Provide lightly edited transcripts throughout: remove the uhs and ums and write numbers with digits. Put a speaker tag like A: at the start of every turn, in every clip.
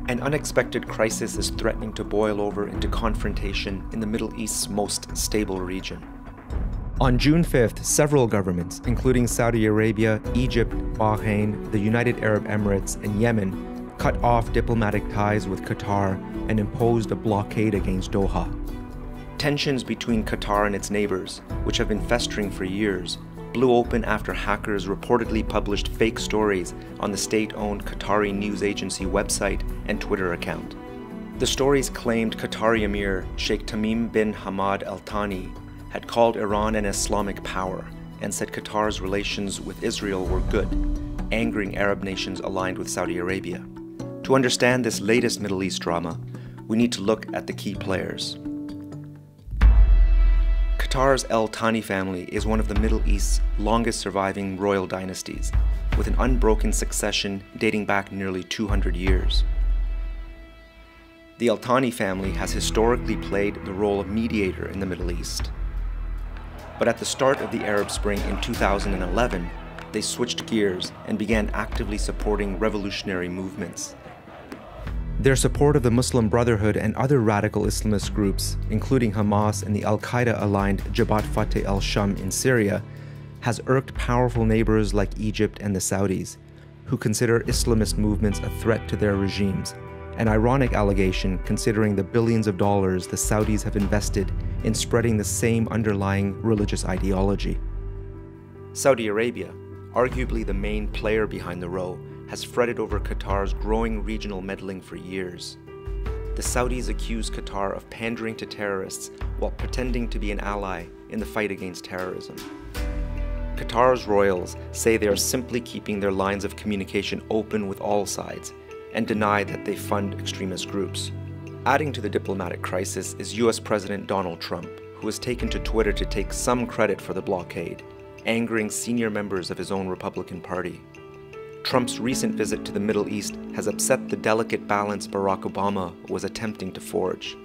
A: An unexpected crisis is threatening to boil over into confrontation in the Middle East's most stable region. On June 5th, several governments, including Saudi Arabia, Egypt, Bahrain, the United Arab Emirates, and Yemen, cut off diplomatic ties with Qatar and imposed a blockade against Doha. Tensions between Qatar and its neighbors, which have been festering for years, blew open after hackers reportedly published fake stories on the state-owned Qatari news agency website and Twitter account. The stories claimed Qatari Emir Sheikh Tamim bin Hamad Al Thani had called Iran an Islamic power and said Qatar's relations with Israel were good, angering Arab nations aligned with Saudi Arabia. To understand this latest Middle East drama, we need to look at the key players. Qatar's Al Thani family is one of the Middle East's longest surviving royal dynasties, with an unbroken succession dating back nearly 200 years. The Al Thani family has historically played the role of mediator in the Middle East. But at the start of the Arab Spring in 2011, they switched gears and began actively supporting revolutionary movements. Their support of the Muslim Brotherhood and other radical Islamist groups, including Hamas and the al-Qaeda-aligned Jabhat Fateh al-Sham in Syria, has irked powerful neighbors like Egypt and the Saudis, who consider Islamist movements a threat to their regimes, an ironic allegation considering the billions of dollars the Saudis have invested in spreading the same underlying religious ideology. Saudi Arabia, arguably the main player behind the row, has fretted over Qatar's growing regional meddling for years. The Saudis accuse Qatar of pandering to terrorists while pretending to be an ally in the fight against terrorism. Qatar's royals say they are simply keeping their lines of communication open with all sides and deny that they fund extremist groups. Adding to the diplomatic crisis is US President Donald Trump, who has taken to Twitter to take some credit for the blockade, angering senior members of his own Republican Party. Trump's recent visit to the Middle East has upset the delicate balance Barack Obama was attempting to forge.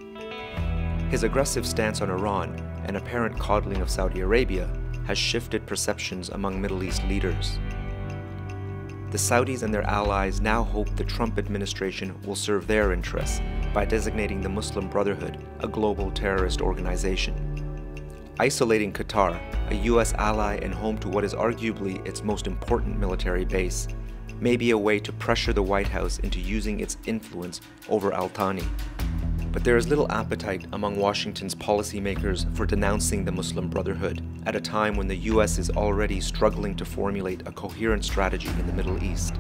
A: His aggressive stance on Iran and apparent coddling of Saudi Arabia has shifted perceptions among Middle East leaders. The Saudis and their allies now hope the Trump administration will serve their interests by designating the Muslim Brotherhood a global terrorist organization. Isolating Qatar, a US ally and home to what is arguably its most important military base, may be a way to pressure the White House into using its influence over Al Thani. But there is little appetite among Washington's policymakers for denouncing the Muslim Brotherhood at a time when the US is already struggling to formulate a coherent strategy in the Middle East.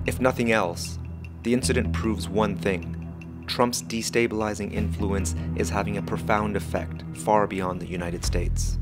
A: If nothing else, the incident proves one thing: Trump's destabilizing influence is having a profound effect far beyond the United States.